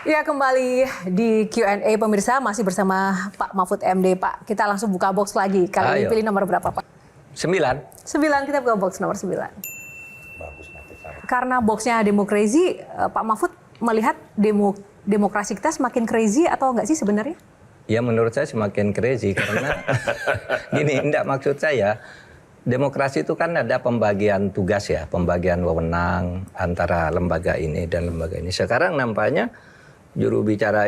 Ya, kembali di Q&A pemirsa, masih bersama Pak Mahfud MD. Pak, kita langsung buka box lagi. Kali ini pilih nomor berapa, Pak? 9. 9, kita buka box nomor 9. Bagus nanti saya. Karena boxnya demo crazy, Pak Mahfud melihat demokrasi kita semakin crazy atau enggak sih sebenarnya? Ya menurut saya semakin crazy karena gini, enggak, maksud saya demokrasi itu kan ada pembagian tugas ya, pembagian wewenang antara lembaga ini dan lembaga ini. Sekarang nampaknya juru bicara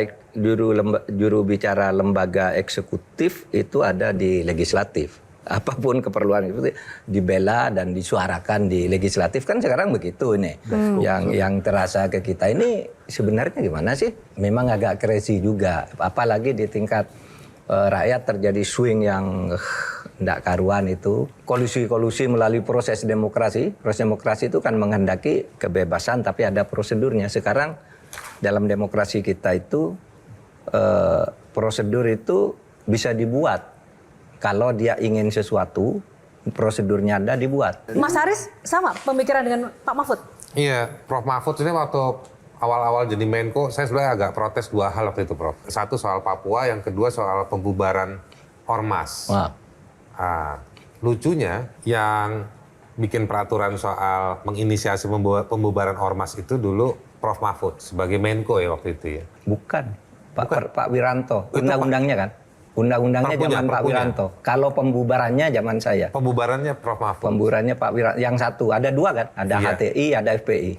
lembaga eksekutif itu ada di legislatif. Apapun keperluan itu dibela dan disuarakan di legislatif, kan sekarang begitu ini. Yang terasa ke kita ini sebenarnya gimana sih? Memang agak crazy juga, apalagi di tingkat rakyat terjadi swing yang tidak karuan itu. Kolusi-kolusi melalui proses demokrasi. Proses demokrasi itu kan menghendaki kebebasan tapi ada prosedurnya. Sekarang dalam demokrasi kita itu prosedur itu bisa dibuat. Kalau dia ingin sesuatu, prosedurnya ada dibuat. Mas Haris sama pemikiran dengan Pak Mahfud? Iya, Prof Mahfud ini waktu awal-awal jadi Menko, saya sebenarnya agak protes 2 hal waktu itu, Prof. Satu soal Papua, yang kedua soal pembubaran Ormas. Wah. Lucunya, yang bikin peraturan soal menginisiasi pembubaran Ormas itu dulu Prof Mahfud sebagai Menko ya waktu itu ya. Bukan. Pak Wiranto. Undang-undangnya kan? Undang-undangnya zaman Pak Wiranto. Kalau pembubarannya zaman saya. Pembubarannya Prof Mahfud. Pembubarannya Pak Wiranto. Yang satu, ada 2 kan? Ada Iya. HTI, ada FPI.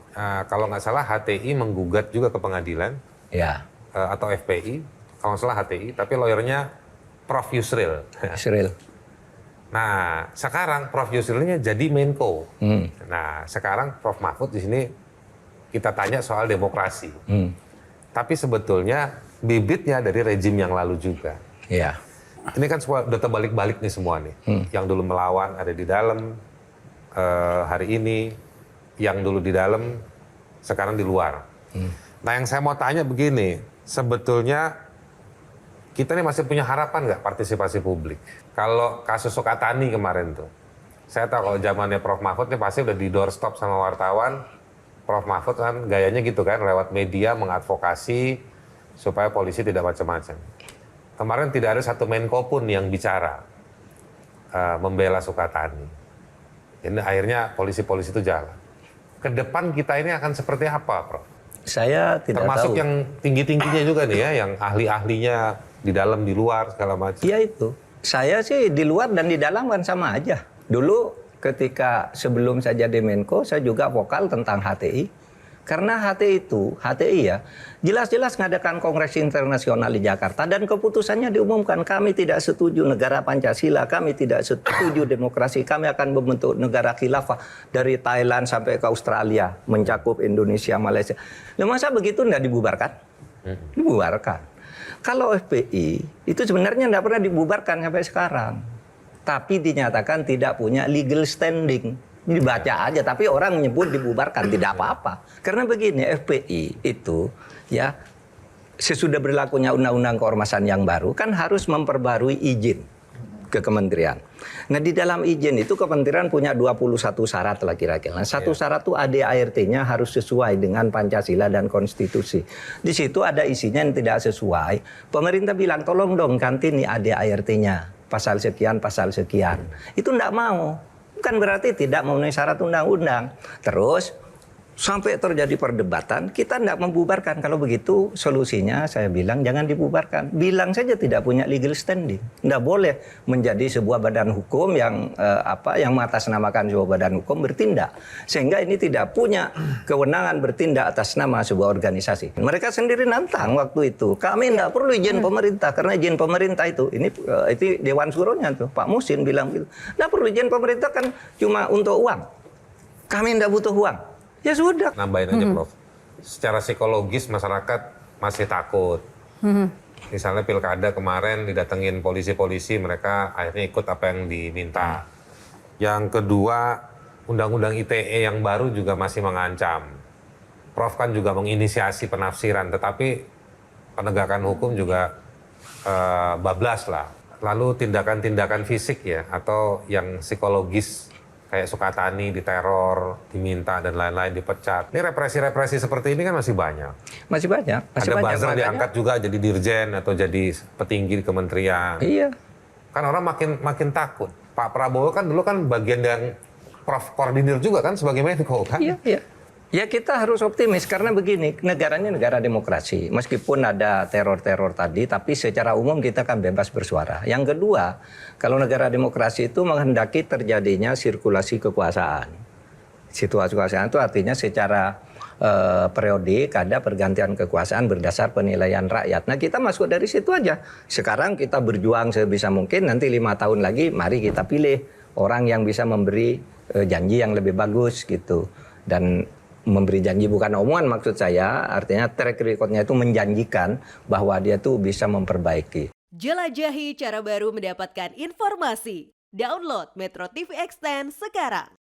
Kalau nggak salah HTI menggugat juga ke pengadilan. Ya. Atau FPI. Kalau nggak salah HTI. Tapi lawyernya Prof Yusril. Yusril. Nah, sekarang Prof Yusrilnya jadi Menko. Nah, sekarang Prof Mahfud di sini kita tanya soal demokrasi. Tapi sebetulnya bibitnya dari rejim yang lalu juga. Ya. Ini kan udah terbalik-balik nih semua nih. Yang dulu melawan ada di dalam hari ini, yang dulu di dalam sekarang di luar. Nah, yang saya mau tanya begini, sebetulnya kita ini masih punya harapan nggak partisipasi publik? Kalau kasus Sukatani kemarin tuh, saya tahu kalau zamannya Prof Mahfud nih pasti udah di doorstop sama wartawan. Prof Mahfud kan gayanya gitu kan, lewat media mengadvokasi supaya polisi tidak macam-macam. Kemarin tidak ada satu Menko pun yang bicara membela Sukatani. Ini akhirnya polisi-polisi itu jalan. Ke depan kita ini akan seperti apa, Prof? Saya tidak Termasuk tahu. yang tinggi-tingginya juga nih ya, yang ahli-ahlinya di dalam, di luar, segala macam. Ya itu. Saya sih di luar dan di dalam kan sama aja. Dulu ketika sebelum saya jadi Menko, saya juga vokal tentang HTI. Karena HTI ya, jelas-jelas mengadakan Kongres Internasional di Jakarta dan keputusannya diumumkan, kami tidak setuju negara Pancasila, kami tidak setuju demokrasi, kami akan membentuk negara khilafah dari Thailand sampai ke Australia, mencakup Indonesia, Malaysia. Nah, masa begitu tidak dibubarkan? Dibubarkan. Kalau FPI itu sebenarnya tidak pernah dibubarkan sampai sekarang, tapi dinyatakan tidak punya legal standing. Dibaca aja, tapi orang menyebut dibubarkan, tidak apa-apa. Karena begini, FPI itu ya sesudah berlakunya undang-undang keormasan yang baru kan harus memperbarui izin ke kementerian. Nah, di dalam izin itu kementerian punya 21 syarat lah kira-kira. Nah, satu syarat itu ADART-nya harus sesuai dengan Pancasila dan konstitusi. Di situ ada isinya yang tidak sesuai. Pemerintah bilang, tolong dong ganti nih ADART-nya. Pasal sekian, pasal sekian. Itu enggak mau. Bukan berarti tidak memenuhi syarat undang-undang. Terus sampai terjadi perdebatan, kita tidak membubarkan. Kalau begitu solusinya saya bilang jangan dibubarkan. Bilang saja tidak punya legal standing. Tidak boleh menjadi sebuah badan hukum yang yang mengatasnamakan sebuah badan hukum bertindak. Sehingga ini tidak punya kewenangan bertindak atas nama sebuah organisasi. Mereka sendiri nantang waktu itu. Kami tidak perlu izin pemerintah karena izin pemerintah itu Dewan Suronya tuh Pak Musin bilang gitu. Tidak perlu izin pemerintah kan cuma untuk uang. Kami tidak butuh uang. Ya sudah. Nambahin aja, Prof. Secara psikologis masyarakat masih takut. Misalnya pilkada kemarin didatengin polisi-polisi, mereka akhirnya ikut apa yang diminta. Yang kedua, undang-undang ITE yang baru juga masih mengancam. Prof kan juga menginisiasi penafsiran, tetapi penegakan hukum juga bablas lah. Lalu tindakan-tindakan fisik ya, atau yang psikologis kayak Sukatani diteror, diminta dan lain-lain dipecat. Ini represi-represi seperti ini kan masih banyak. Masih banyak. Ada buzzer diangkat juga jadi dirjen atau jadi petinggi di kementerian. Iya. Kan orang makin takut. Pak Prabowo kan dulu kan bagian yang Prof koordinir juga kan sebagai Menko kan. Iya, iya. Ya kita harus optimis karena begini, negaranya negara demokrasi. Meskipun ada teror-teror tadi, tapi secara umum kita kan bebas bersuara. Yang kedua, kalau negara demokrasi itu menghendaki terjadinya sirkulasi kekuasaan. Situasi kekuasaan itu artinya secara periodik ada pergantian kekuasaan berdasar penilaian rakyat. Nah kita masuk dari situ aja. Sekarang kita berjuang sebisa mungkin, nanti 5 tahun lagi mari kita pilih orang yang bisa memberi janji yang lebih bagus gitu. Dan memberi janji bukan omongan maksud saya, artinya track record-nya itu menjanjikan bahwa dia tuh bisa memperbaiki. Jelajahi cara baru mendapatkan informasi. Download Metro TV Extend sekarang.